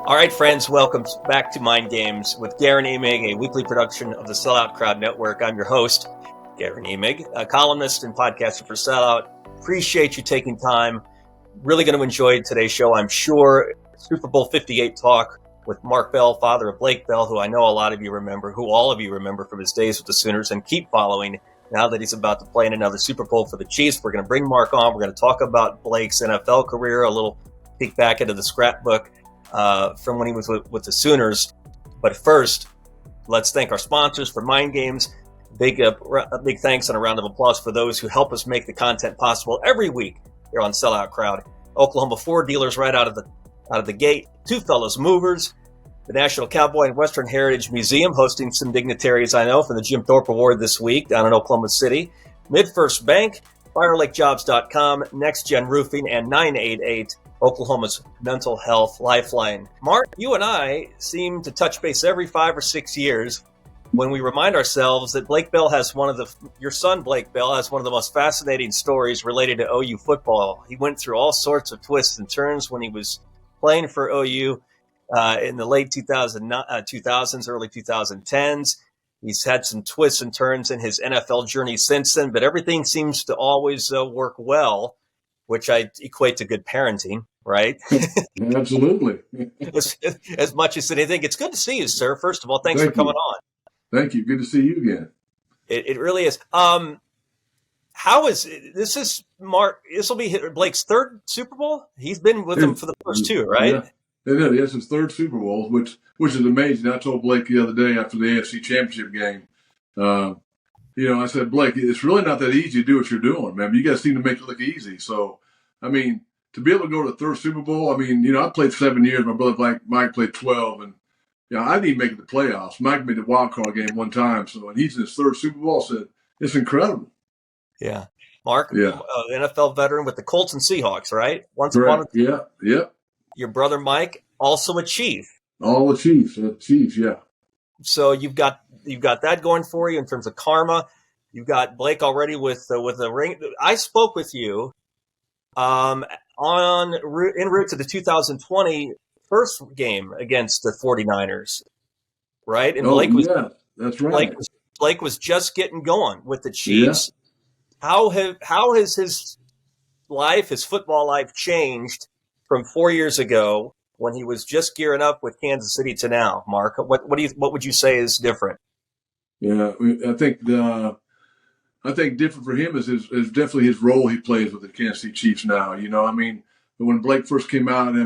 All right, friends, welcome back to Mind Games with Guerin Emig, a weekly production of the Sellout Crowd Network. I'm your host, Guerin Emig, a columnist and podcaster for Sellout. Appreciate you taking time. Really going to enjoy today's show, I'm sure. Super Bowl LVIII talk with Mark Bell, father of Blake Bell, who I know a lot of you remember, who all of you remember from his days with the Sooners and keep following now that he's about to play in another Super Bowl for the Chiefs. We're going to bring Mark on. We're going to talk about Blake's NFL career, a little peek back into the scrapbook from when he was with the Sooners. But first, let's thank our sponsors for Mind Games. Big thanks and a round of applause for those who help us make the content possible every week here on Sellout Crowd. Oklahoma Ford dealers right out of the gate. Two Fellows Movers, the National Cowboy and Western Heritage Museum hosting some dignitaries I know from the Jim Thorpe Award this week down in Oklahoma City. MidFirst Bank, FireLakeJobs.com, Next Gen Roofing, and 988. Oklahoma's mental health lifeline. Mark, you and I seem to touch base every 5 or 6 years when we remind ourselves that Blake Bell has your son Blake Bell has one of the most fascinating stories related to OU football. He went through all sorts of twists and turns when he was playing for OU in the late 2000s, early 2010s. He's had some twists and turns in his NFL journey since then, but everything seems to always work well, which I equate to good parenting, right? Absolutely. as much as anything. It's good to see you, sir. First of all, thanks for coming on. Thank you. Good to see you again. It really is. How is this? Is Mark? This will be Blake's third Super Bowl. He's been with them for the first two, right? Yeah, he has his third Super Bowl, which is amazing. I told Blake the other day after the AFC Championship game. I said, Blake, it's really not that easy to do what you're doing, man. You guys seem to make it look easy. So, I mean, to be able to go to the third Super Bowl, I played 7 years. My brother Mike played 12, and I didn't even make it to the playoffs. Mike made the wild card game one time, so and he's in his third Super Bowl. I said, it's incredible. Yeah, Mark, yeah. NFL veteran with the Colts and Seahawks, right? Yeah. Your brother Mike, also a Chief. All the Chiefs, yeah. So you've got that going for you in terms of karma. You've got Blake already with a ring. I spoke with you en route to the 2020 first game against the 49ers, right? And that's right. Blake was just getting going with the Chiefs. Yeah. How has his football life changed from 4 years ago when he was just gearing up with Kansas City to now, Mark? What would you say is different? Yeah, I think different for him is definitely his role he plays with the Kansas City Chiefs now. When Blake first came out,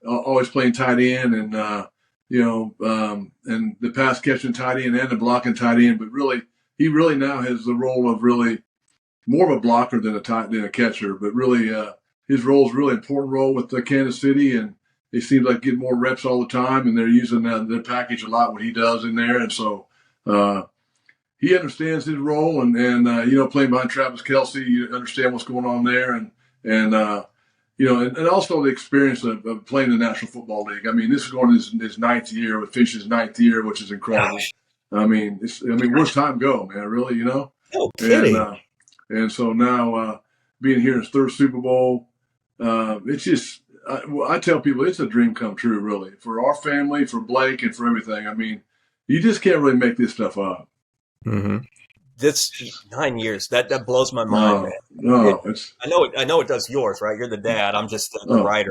always playing tight end and and the pass catching tight end and the blocking tight end, but he really now has the role of really more of a blocker than a catcher, but really his role is a really important role with Kansas City, and he seems like getting more reps all the time, and they're using their package a lot what he does in there, and so he understands his role, and playing behind Travis Kelce, you understand what's going on there, and also the experience of playing in the National Football League. This is going his ninth year, finishes his ninth year, which is incredible. Gosh. Where's time go, man? Really, No kidding. And so now being here in his third Super Bowl, it's just. I tell people it's a dream come true, really, for our family, for Blake, and for everything. You just can't really make this stuff up. Mm-hmm. This 9 years that blows my mind, man. No, I know it does yours, right? You're the dad. I'm just the writer.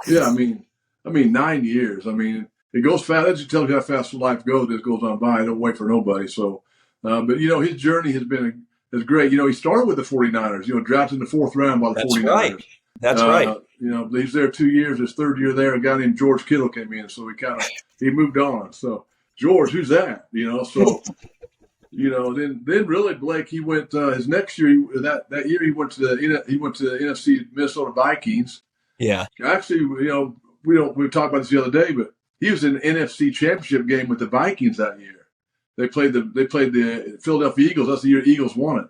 Yeah, 9 years. It goes fast. That just tells you how fast life goes. It goes on by. I don't wait for nobody. So, but his journey has been great. He started with the 49ers. Drafted in the fourth round by the 49ers. That's right. He's there 2 years. His third year there, a guy named George Kittle came in, so he moved on. So George, who's that? Then really Blake, he went his next year. That year he went to the NFC Minnesota Vikings. Yeah. Actually, we talked about this the other day, but he was in the NFC Championship game with the Vikings that year. They played the Philadelphia Eagles. That's the year the Eagles won it.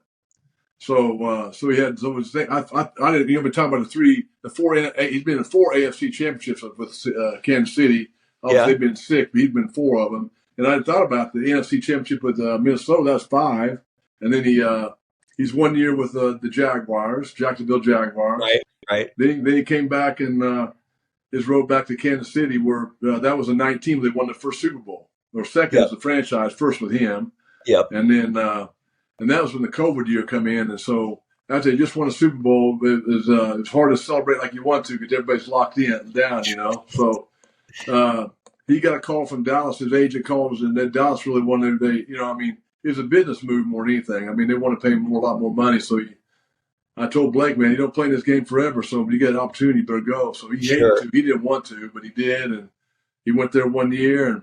So he had I didn't been talking about the four. He's been in 4 AFC championships with Kansas City. Obviously, they've been 6, but he's been 4 of them. And I thought about the NFC championship with Minnesota. That was 5, and then he's 1 year with the Jaguars, Jacksonville Jaguars. Right. Then he came back and his road back to Kansas City, where that was in 19 they won the first Super Bowl, or second Yep. as the franchise, first with him. Yep. And then and that was when the COVID year come in. And so after they just won a Super Bowl, it's hard to celebrate like you want to because everybody's locked in down, So he got a call from Dallas. His agent called, and then Dallas really wanted it was a business move more than anything. I mean, they want to pay him a lot more money. So I told Blake, man, you don't play in this game forever. So when you get an opportunity, you better go. So he hated to. He didn't want to, but he did. And he went there 1 year, and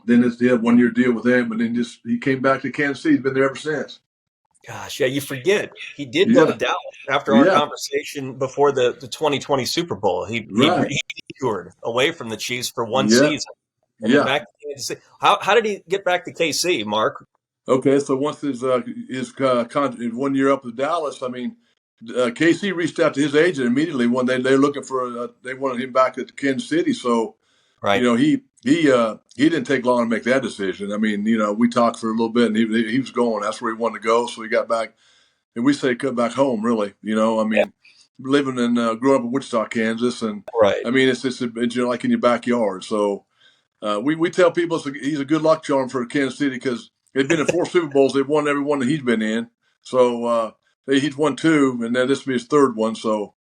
then he had 1 year deal with them. And then he came back to Kansas City. He's been there ever since. Gosh, yeah, you forget. He did go to Dallas after our conversation before the 2020 Super Bowl. He toured away from the Chiefs for one season. And then back to Kansas City. How did he get back to KC, Mark? Okay, so once his 1 year up with Dallas, I mean, KC reached out to his agent immediately when they're looking for they wanted him back at Kansas City. So, he didn't take long to make that decision. I mean, we talked for a little bit, and he was going. That's where he wanted to go. So he got back, and we say come back home. Really, living and growing up in Wichita, Kansas, and I mean, it's like in your backyard. So we tell people he's a good luck charm for Kansas City because they've been in 4 Super Bowls. They've won every one that he's been in. So he's won 2, and then this will be his 3rd one. So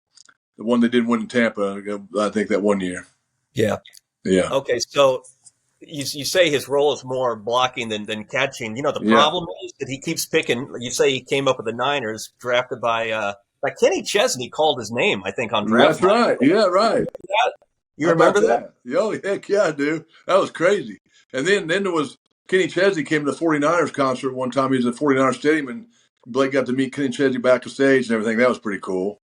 the one they didn't win in Tampa, I think that 1 year. Yeah. Yeah. Okay, so you say his role is more blocking than catching. The problem is that he keeps picking. You say he came up with the Niners, drafted by Kenny Chesney called his name, I think, on draft. That's right. Yeah, right. You remember that? Oh, heck yeah, I do. That was crazy. And then there was Kenny Chesney came to the 49ers concert one time. He was at 49ers Stadium, and Blake got to meet Kenny Chesney backstage and everything. That was pretty cool.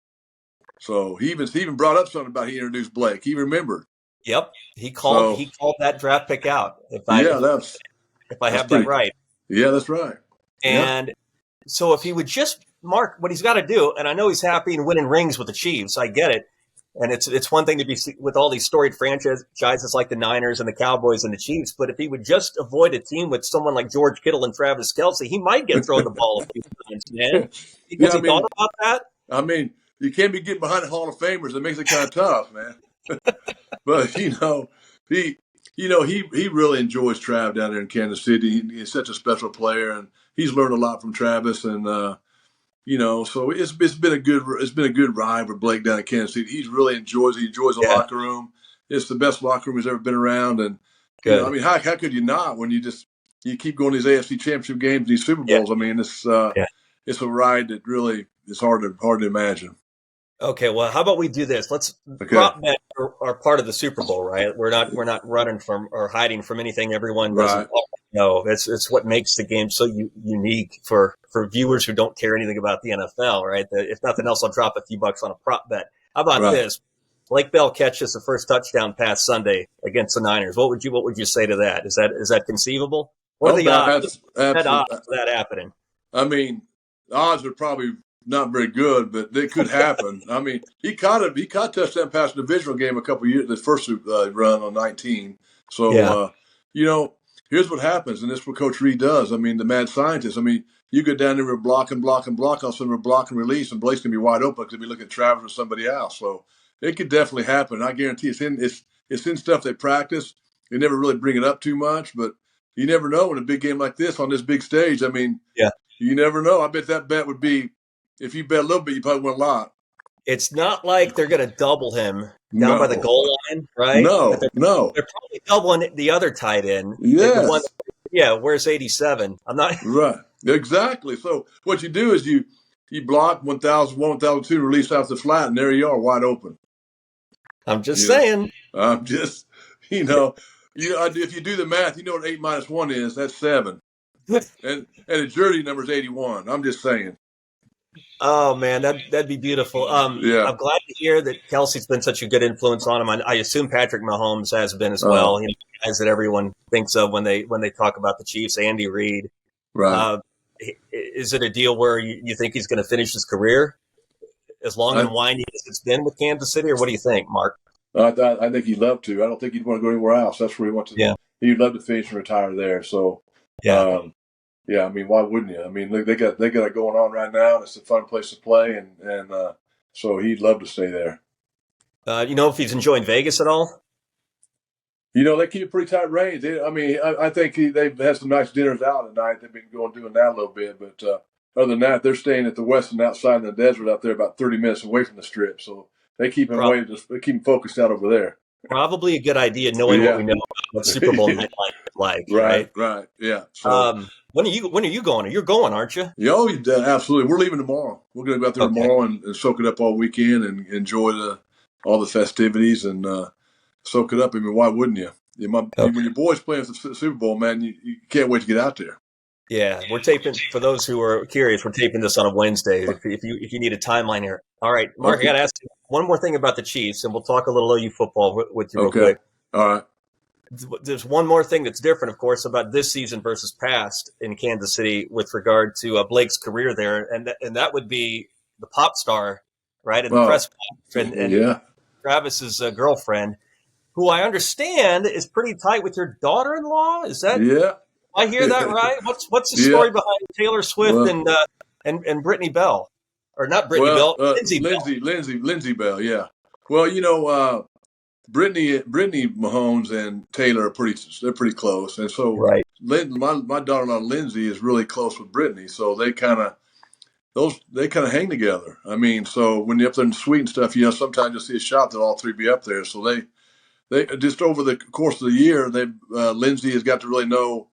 So he even brought up something about he introduced Blake. He remembered. Yep, he called that draft pick out. If I have that right. Yeah, that's right. And so if he would just Mark what he's got to do, and I know he's happy and winning rings with the Chiefs. I get it. And it's one thing to be with all these storied franchises like the Niners and the Cowboys and the Chiefs, but if he would just avoid a team with someone like George Kittle and Travis Kelce, he might get thrown the ball a few times, man. Because he thought about that? I mean, you can't be getting behind the Hall of Famers. It makes it kind of tough, man. But he really enjoys Trav down there in Kansas City. He's such a special player, and he's learned a lot from Travis. And so it's been a good ride for Blake down in Kansas City. He really enjoys it. He enjoys the locker room. It's the best locker room he's ever been around. And how could you not when you keep going to these AFC Championship games, these Super Bowls? I mean, it's a ride that really is hard to imagine. Okay, well, how about we do this? Let's prop bet are part of the Super Bowl, right? We're not running from or hiding from anything everyone doesn't know. It's what makes the game so unique for viewers who don't care anything about the NFL, right? If nothing else, I'll drop a few bucks on a prop bet. How about this? Blake Bell catches the first touchdown pass Sunday against the Niners. What would you say to that? Is that conceivable? What are the odds of that happening? I mean, the odds are probably not very good, but they could happen. I mean, he caught touchdown pass in the divisional game a couple of years, the first run on 19. So, here's what happens, and this is what Coach Reed does. I mean, the mad scientist. I mean, you go down there and block, all of a sudden we're block and release, and Blake's going to be wide open because we look at Travis or somebody else. So it could definitely happen. I guarantee it's in stuff they practice. They never really bring it up too much, but you never know in a big game like this on this big stage. I mean, you never know. I bet that bet would be, if you bet a little bit, you probably win a lot. It's not like they're going to double him down by the goal line, right? No. They're probably doubling the other tight end. Yes. Where's 87? I'm not. Right. Exactly. So what you do is you block 1,001, 1,002, release out the flat, and there you are, wide open. I'm just saying. I'm just, if you do the math, you know what 8 minus 1 is. That's 7. And the jersey number is 81. I'm just saying. Oh, man, that'd be beautiful. I'm glad to hear that Kelce's been such a good influence on him. I assume Patrick Mahomes has been as well. Guys that everyone thinks of when they talk about the Chiefs. Andy Reid. Right. Is it a deal where you think he's going to finish his career as long and winding as it's been with Kansas City, or what do you think, Mark? I think he'd love to. I don't think he'd want to go anywhere else. That's where he wants to. Yeah. He'd love to finish and retire there. So. Yeah, I mean, why wouldn't you? I mean, they got it going on right now, and it's a fun place to play, and so he'd love to stay there. You know if he's enjoying Vegas at all? They keep a pretty tight range. I think they've had some nice dinners out at night. They've been doing that a little bit, but other than that, they're staying at the western outside in the desert out there, about 30 minutes away from the strip. So they keep him they keep him focused out over there. Probably a good idea, knowing what we know about what Super Bowl nightlife is like. Right. Yeah. So, when are you going? You're going, aren't you? Yeah, absolutely. We're leaving tomorrow. We're going to go out there tomorrow and soak it up all weekend and enjoy all the festivities and soak it up. I mean, why wouldn't you? When your boys playing for the Super Bowl, man, you can't wait to get out there. Yeah, we're taping. For those who are curious, we're taping this on a Wednesday. If you need a timeline here, all right, Mark, I got to ask you one more thing about the Chiefs, and we'll talk a little OU football with you real quick. All right. There's one more thing that's different, of course, about this season versus past in Kansas City with regard to Blake's career there, and that would be the pop star, right, at the press conference, and Travis's girlfriend, who I understand is pretty tight with your daughter-in-law. Is that? Yeah. I hear that right? What's the story behind Taylor Swift and Brittany Bell, or not Brittany Bell, Lindsay Bell? Yeah. Well, Brittany Mahomes and Taylor are pretty close, and so my daughter-in-law Lindsay is really close with Brittany, so they kind of hang together. I mean, so when you're up there in the suite and stuff, sometimes you'll see a shot that all three be up there. So they just over the course of the year, Lindsay has got to really know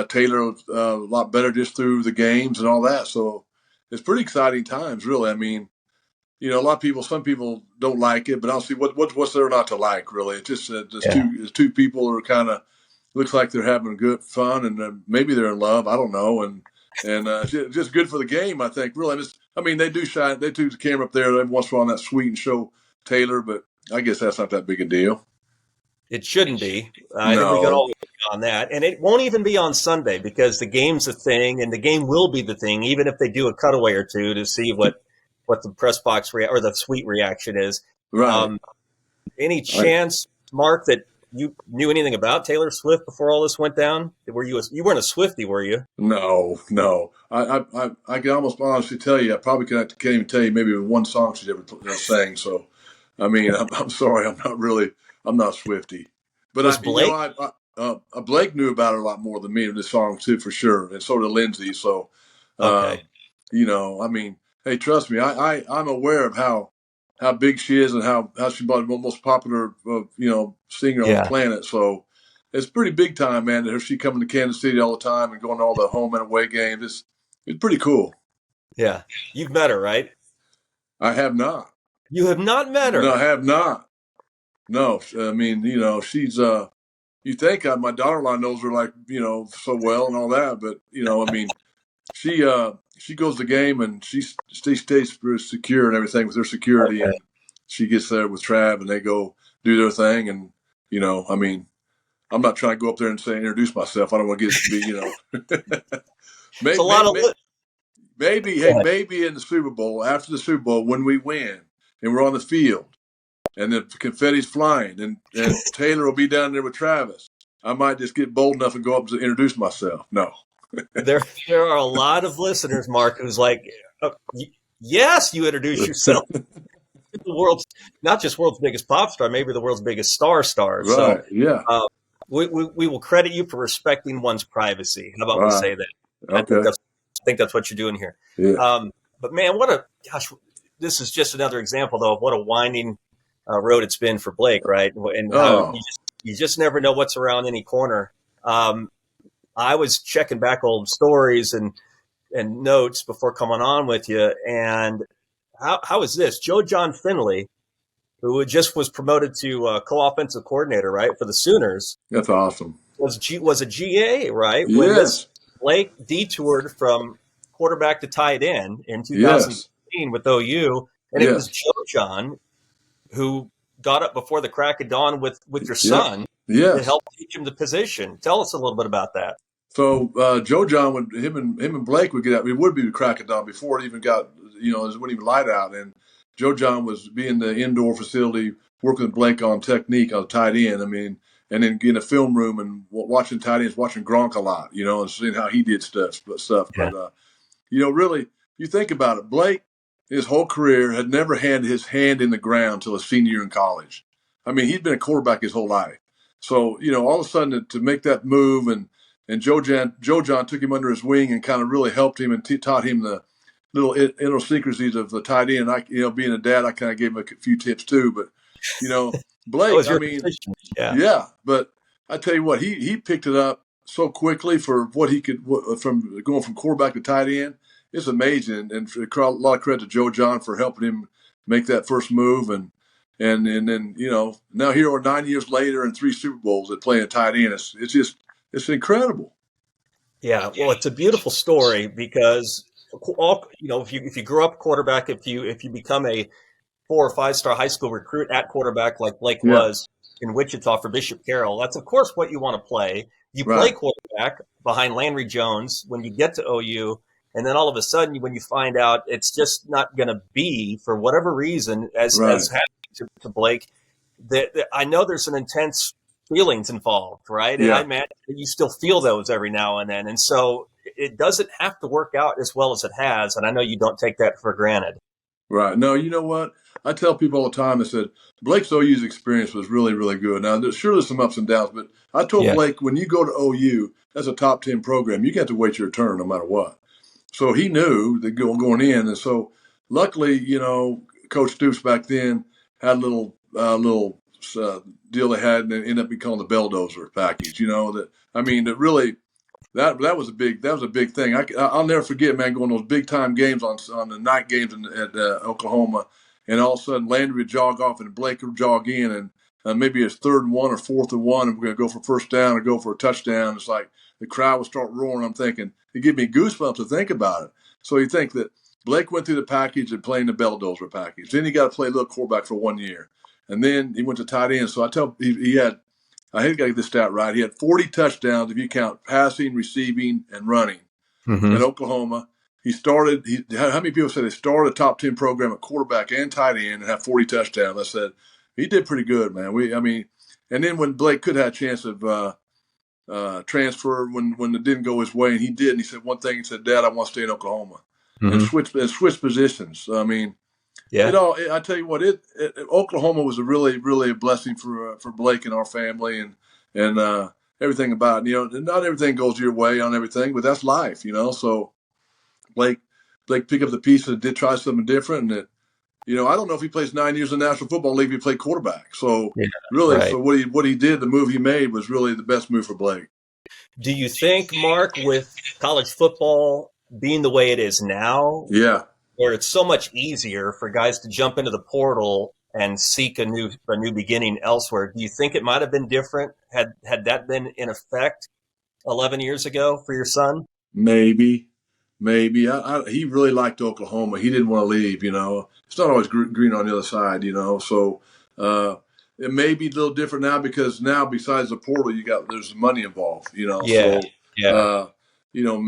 Taylor a lot better just through the games and all that. So it's pretty exciting times, really. I mean, some people don't like it, but I'll see what's there not to like, really. It's just two people are kind of looks like they're having good fun, and maybe they're in love. I don't know, and just good for the game, I think. Really, they do the camera up there every once in a while on that suite and show Taylor, but I guess that's not that big a deal. It shouldn't be. I think we got all on that. And it won't even be on Sunday because the game's a thing, and the game will be the thing, even if they do a cutaway or two to see what the press box or the suite reaction is. Right. Any chance, Mark, that you knew anything about Taylor Swift before all this went down? You weren't a Swiftie, were you? No. I can almost honestly tell you, I probably can't even tell you maybe one song she's ever sang. So, I mean, I'm sorry, I'm not Swiftie. But Blake? Blake knew about her a lot more than me in this song too, for sure, and so did Lindsay. So, hey, trust me, I'm aware of how big she is and how she's probably the most popular singer on the planet. So it's pretty big time, man. That she coming to Kansas City all the time and going to all the home and away games. It's pretty cool. Yeah, you've met her, right? I have not. You have not met her? No, I have not. No, I mean, she's you think my daughter-in-law knows her so well and all that, but she goes to the game and she stays secure and everything with her security, and she gets there with Trav and they go do their thing, and I'm not trying to go up there and introduce myself. I don't want to get maybe in the Super Bowl, after the Super Bowl, when we win and we're on the field and the confetti's flying and Taylor will be down there with Travis, I might just get bold enough and go up and introduce myself. No. There are a lot of listeners, Mark, who's like, yes, you introduce yourself. The world's not just world's biggest pop star, maybe the world's biggest star. Right, so, yeah. We will credit you for respecting one's privacy. How about we say that? Okay. I think that's what you're doing here. Yeah. But man, this is just another example, though, of what a winding road it's been for Blake, right? And you just never know what's around any corner. I was checking back old stories and notes before coming on with you. And how is this? Jon Finley, who just was promoted to co-offensive coordinator, right, for the Sooners. That's awesome. Was a GA, right? Yes. When this Blake detoured from quarterback to tight end in 2016 with OU. And it was Jon who got up before the crack of dawn with your son to help teach him the position. Tell us a little bit about that. So Jon, him and Blake would get out. It would be the crack of dawn before it even got, it wouldn't even light out. And Jon was in the indoor facility working with Blake on technique on the tight end. And then in a film room and watching tight ends, watching Gronk a lot, and seeing how he did stuff. Yeah. But really, you think about it, Blake his whole career, had never had his hand in the ground till his senior year in college. I mean, he'd been a quarterback his whole life. So, all of a sudden to make that move, and Joe Jon took him under his wing and kind of really helped him and taught him the little idiosyncrasies of the tight end. Being a dad, I kind of gave him a few tips too. But, Blake, I mean, yeah. But I tell you what, he picked it up so quickly for what he could from going from quarterback to tight end. It's amazing, and a lot of credit to Joe Jon for helping him make that first move, and then now here we are 9 years later and 3 Super Bowls at playing tight end. It's incredible. Yeah, well, it's a beautiful story because if you grow up quarterback, if you become a 4 or 5-star high school recruit at quarterback like Blake was in Wichita for Bishop Carroll, that's of course what you want to play. You play quarterback behind Landry Jones when you get to OU. And then all of a sudden, when you find out it's just not going to be, for whatever reason, as happened to Blake, that I know there's some intense feelings involved, right? And I imagine you still feel those every now and then. And so it doesn't have to work out as well as it has. And I know you don't take that for granted. Right. No, you know what? I tell people all the time, I said, Blake's OU's experience was really, really good. Now, there's some ups and downs, but I told Blake, when you go to OU, that's a top 10 program. You got to wait your turn no matter what. So he knew that going in, and so luckily, Coach Stoops back then had a little deal they had, and it ended up being called the Belldozer package. That really that was a big thing. I'll never forget, man, going to those big time games on the night games at Oklahoma, and all of a sudden Landry would jog off and Blake would jog in, and maybe it's 3rd and 1 or 4th and 1, and we're going to go for first down or go for a touchdown. It's like the crowd would start roaring. I'm thinking, it gave me goosebumps to think about it. So you think that Blake went through the package and playing the Belldozer package. Then he got to play a little quarterback for 1 year. And then he went to tight end. So I tell he had, I hate to get this stat right, he had 40 touchdowns if you count passing, receiving, and running at Oklahoma. How many people said they started a top 10 program at quarterback and tight end and have 40 touchdowns? I said, he did pretty good, man. And then when Blake could have a chance of transfer when it didn't go his way, and he did, and he said one thing, he said, Dad, I want to stay in Oklahoma. And switch positions. I tell you what, Oklahoma was a really, really a blessing for Blake and our family, and everything about it. Not everything goes your way on everything, but that's life, So Blake picked up the pieces and did try something different, and I don't know if he plays 9 years in the National Football League. He played quarterback, so so what he did, the move he made was really the best move for Blake. Do you think, Mark, with college football being the way it is now, where it's so much easier for guys to jump into the portal and seek a new beginning elsewhere, do you think it might have been different had that been in effect 11 years ago for your son? Maybe. He really liked Oklahoma. He didn't want to leave. It's not always green on the other side. So it may be a little different now, because now besides the portal, there's money involved.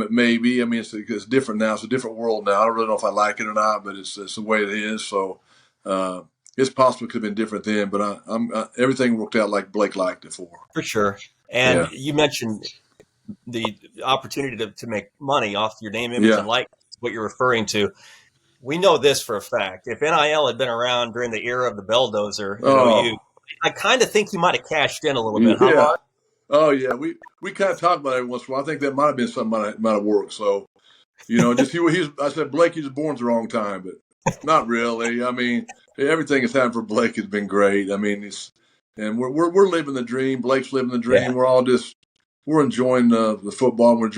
Maybe. It's different now. It's a different world now. I don't really know if I like it or not, but it's the way it is. So it's possible it could have been different then, but everything worked out like Blake liked it for sure. And you mentioned the opportunity to make money off your name, image, and likeness, what you're referring to. We know this for a fact. If NIL had been around during the era of the Belldozer, I kind of think you might have cashed in a little bit. Yeah. Huh? Oh, yeah. We kind of talk about it every once in a while. I think that might have been something that might have worked. So, I said, Blake, he was born at the wrong time, but not really. Everything that's happened for Blake has been great. And we're living the dream. Blake's living the dream. Yeah. We're enjoying the football. We're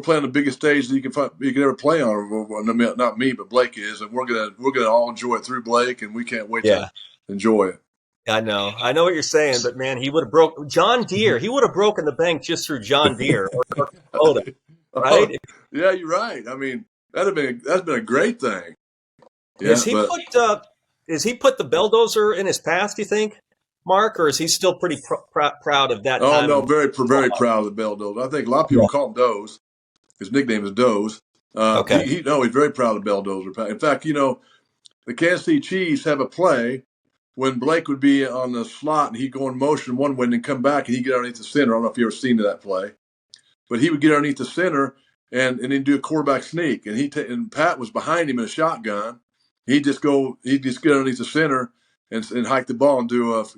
playing the biggest stage that you can ever play on. Not me, but Blake is, and we're gonna all enjoy it through Blake, and we can't wait to enjoy it. I know what you're saying, but man, he would have broke John Deere. He would have broken the bank just through John Deere or Dakota, right? Yeah, you're right. That's been a great thing. Yeah, has he put the Belldozer in his past, do you think, Mark, or is he still pretty proud of that? Oh, no, very proud of the Belldozer. I think a lot of people call him Doze. His nickname is Doze. Okay. He's very proud of Belldozer. In fact, the Kansas City Chiefs have a play when Blake would be on the slot and he'd go in motion one way and then come back and he'd get underneath the center. I don't know if you've ever seen that play, but he would get underneath the center and he'd do a quarterback sneak, and Pat was behind him in a shotgun. He'd just get underneath the center and hike the ball and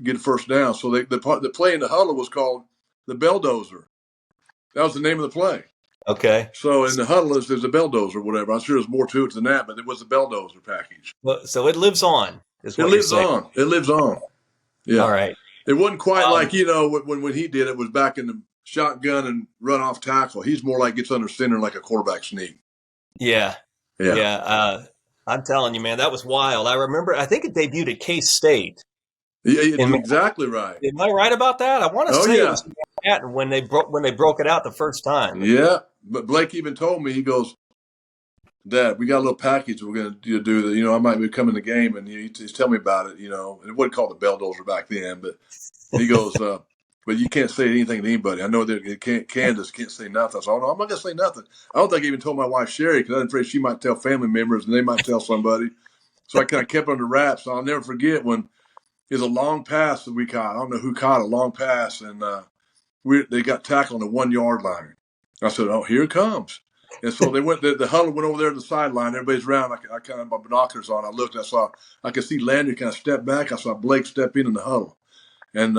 get a first down. So the play in the huddle was called the Belldozer. That was the name of the play. Okay. So in the huddle there's a Belldozer or whatever. I'm sure there's more to it than that, but it was the Belldozer package. Well, so it lives on. It lives on. Yeah. All right. It wasn't quite like, when he did it was back in the shotgun and run off tackle. He's more like gets under center like a quarterback sneak. Yeah. I'm telling you, man, that was wild. I think it debuted at K-State. Yeah, it's exactly right. Am I right about that? I want to say it was in Manhattan when they broke it out the first time. Yeah, but Blake even told me, he goes, Dad, we got a little package we're going to do that. I might be coming to the game, and he's telling me about it. And it wasn't called the Belldozer back then, but he goes, but you can't say anything to anybody. I know that Candace can't say nothing. So, no, I'm not going to say nothing. I don't think I even told my wife Sherry because I'm afraid she might tell family members and they might tell somebody. So I kind of kept under wraps. So I'll never forget when it was a long pass that we caught. I don't know who caught a long pass, and they got tackled on the 1 yard line. I said, "Oh, here it comes." And so they went. The huddle went over there to the sideline. Everybody's around. I kind of had my binoculars on. I looked. I could see Landry kind of step back. I saw Blake step in the huddle, and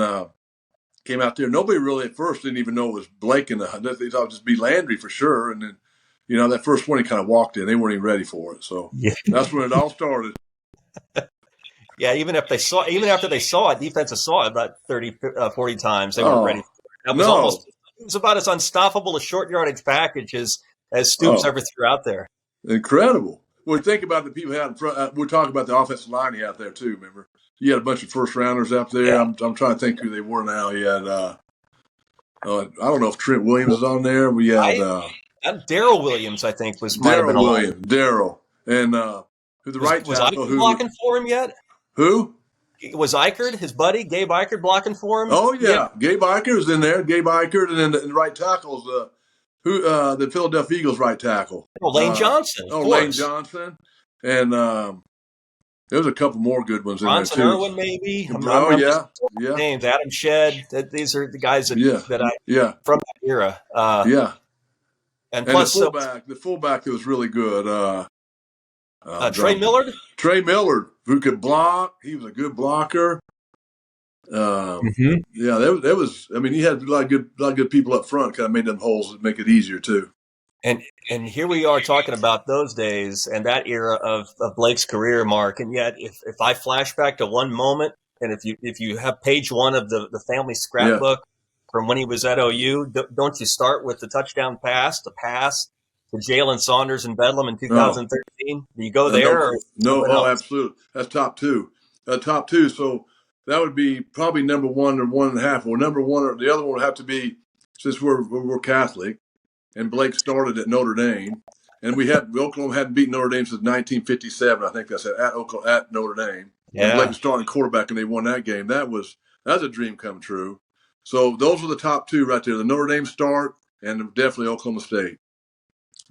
came out there. Nobody really at first didn't even know it was Blake in the huddle. They thought it would just be Landry for sure. And then, that first one he kind of walked in. They weren't even ready for it. So that's when it all started. Yeah, even after they saw it, defenses saw it about 30, 40 times. They weren't ready for it. It was about as unstoppable a short yardage package as Stoops ever threw out there. Incredible. Well, think about the people he had in front. We're talking about the offensive line he had there too, remember? You had a bunch of first-rounders out there. Yeah. I'm trying to think who they were now. He had, I don't know if Trent Williams is on there. We had Daryl Williams, I think, might have been Williams. Daryl. And who the right tackle. Was Eichert blocking for him yet? Who? Was Eichert, his buddy, Gabe Eichert, blocking for him? Oh, yeah. Gabe Eichert was in there. Gabe Eichert, and then the right tackle's the Philadelphia Eagles right tackle. Lane Johnson. Lane Johnson. And there was a couple more good ones in there, too. Irwin, maybe. Yeah. Names. Adam Shedd. These are the guys that from that era. And plus the fullback that was really good. Trey Millard? Trey Millard, who could block. He was a good blocker. Yeah, that was. I mean, he had a lot of good people up front. Kind of made them holes that make it easier too. And here we are talking about those days and that era of Blake's career, Mark. And yet, if I flash back to one moment, and if you have page one of the family scrapbook from when he was at OU, don't you start with the touchdown pass, the pass to Jalen Saunders in Bedlam in 2013? Do you go there? No, absolutely. That's top two. So that would be probably number one or 1.5. Or number one, or the other one would have to be, since we're Catholic, and Blake started at Notre Dame, and Oklahoma hadn't beaten Notre Dame since 1957. I think that's at Notre Dame. Yeah. And Blake was starting quarterback, and they won that game. That's a dream come true. So those are the top two right there: the Notre Dame start, and definitely Oklahoma State.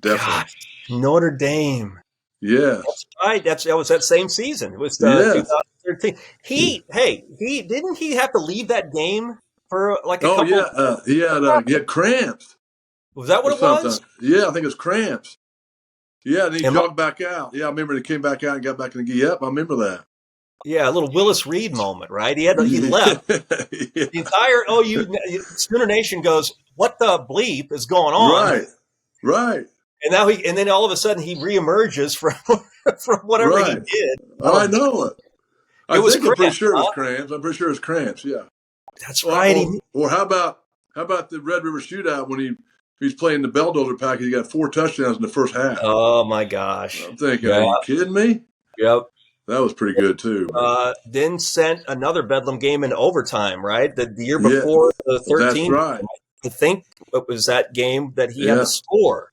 Definitely. Gosh, Notre Dame. Yes. That's right. That was that same season. It was 2013. He didn't he have to leave that game for like a couple? He had cramps. Was that what it was? Yeah, I think it was cramps. Yeah, and he jogged back out. Yeah, I remember he came back out and got back in the game. Yep, I remember that. Yeah, a little Willis Reed moment, right? He left. The entire OU Schooner Nation goes, "What the bleep is going on?" Right. And then all of a sudden he reemerges from whatever he did. I know it. I'm pretty sure it was cramps. I'm pretty sure it was cramps. Yeah, that's right. Or how about the Red River Shootout when he's playing the Belldozer package? He got 4 touchdowns in the first half. Oh my gosh! I'm thinking, are you kidding me? Yep. That was pretty good too. Then sent another Bedlam game in overtime, right? The year before the 13. That's right. I think it was that game that he had to score.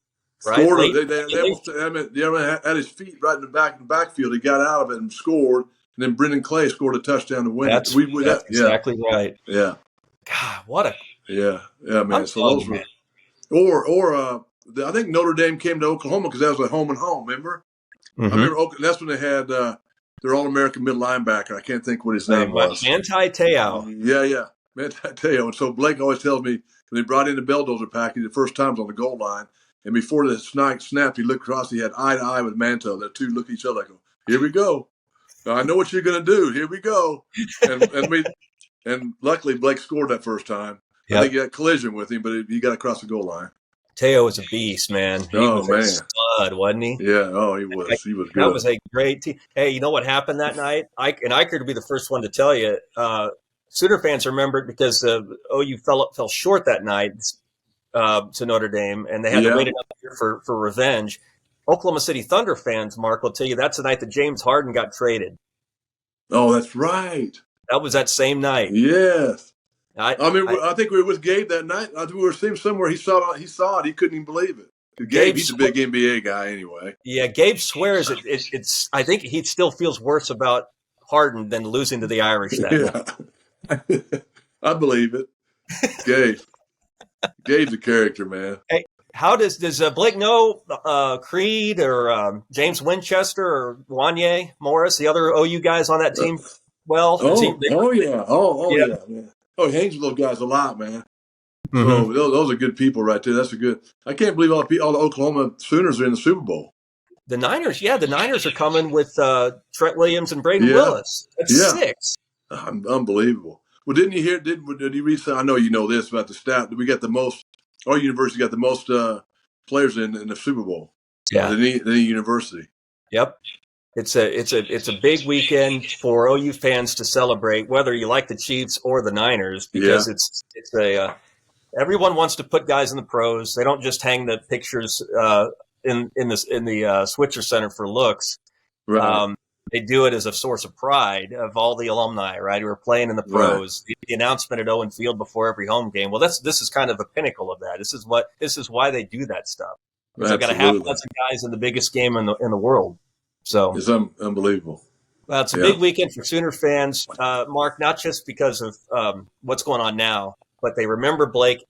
Right? They had his feet right in the backfield. He got out of it and scored. And then Brendan Clay scored a touchdown to win. That's exactly right. Yeah. God, what a man. So those were, I think Notre Dame came to Oklahoma because that was a home and home. Remember? Mm-hmm. I remember that's when they had their All-American middle linebacker. I can't think what his name was. Manti Te'o. Yeah. Manti Te'o. And so Blake always tells me when they brought in the Belldozer package the first time was on the goal line. And before the snapped, he looked across. He had eye to eye with Manto. The two looked at each other like, "Here we go. I know what you're going to do. Here we go." And luckily Blake scored that first time. Yep. I think he had collision with him, but he got across the goal line. Teo was a beast, man. He was a stud, wasn't he? Yeah. Oh, he was. He was good. That was a great team. Hey, you know what happened that night? I could be the first one to tell you. Sooner fans remember it because OU fell short that night to Notre Dame, and they had to wait another year for revenge. Oklahoma City Thunder fans, Mark, will tell you that's the night that James Harden got traded. Oh, that's right. That was that same night. Yes. I think we were with Gabe that night. I think we were seeing somewhere. He saw it. He couldn't even believe it. Gabe, he's a big NBA guy anyway. Yeah, Gabe swears it's. I think he still feels worse about Harden than losing to the Irish that night. I believe it. Gabe's a character, man. Hey, how does Blake know Creed or James Winchester or Wanye Morris, the other OU guys on that team? Well, yeah. Man. Oh, he hangs with those guys a lot, man. Mm-hmm. So those are good people right there. That's a good. I can't believe all the Oklahoma Sooners are in the Super Bowl. The Niners are coming with Trent Williams and Braden Willis. That's 6. Unbelievable. Well, didn't you hear? Did you read? I know you know this about the stat. We got the most. Our university got the most players in the Super Bowl. Yeah, than any university. Yep. It's a big weekend for OU fans to celebrate, whether you like the Chiefs or the Niners, because everyone wants to put guys in the pros. They don't just hang the pictures in the Switzer Center for looks. Right. They do it as a source of pride of all the alumni, right, who are playing in the pros. Right. The announcement at Owen Field before every home game. Well, this is kind of a pinnacle of that. This is why they do that stuff. They've got a half dozen guys in the biggest game in the world. So it's unbelievable. Well, it's a big weekend for Sooner fans, Mark, not just because of what's going on now, but they remember Blake,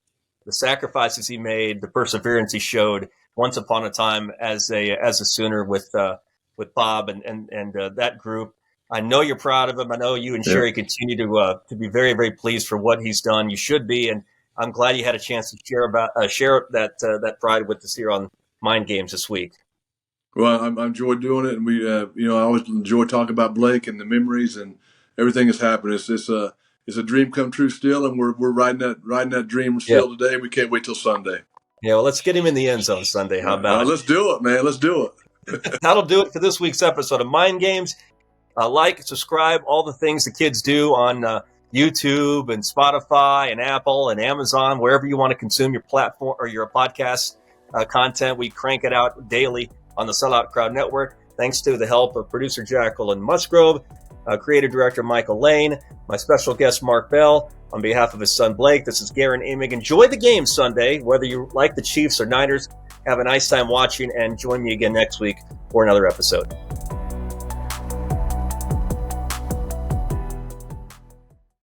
the sacrifices he made, the perseverance he showed once upon a time as a Sooner with Bob and that group. I know you're proud of him. I know you and Sherry continue to be very, very pleased for what he's done. You should be, and I'm glad you had a chance to share that pride with us here on Mind Games this week. Well, I enjoyed doing it, and we, I always enjoy talking about Blake and the memories and everything that's happened. It's a dream come true still, and we're riding that dream still today. We can't wait till Sunday. Yeah, well, let's get him in the end zone Sunday. How about it? Let's do it, man. Let's do it. That'll do it for this week's episode of Mind Games. Like, subscribe, all the things the kids do on YouTube and Spotify and Apple and Amazon, wherever you want to consume your platform or your podcast content. We crank it out daily on the Sellout Crowd Network, thanks to the help of producer Jacqueline Musgrove, creative director Michael Lane, my special guest Mark Bell. On behalf of his son Blake, this is Guerin Emig. Enjoy the game Sunday, whether you like the Chiefs or Niners. Have a nice time watching, and join me again next week for another episode.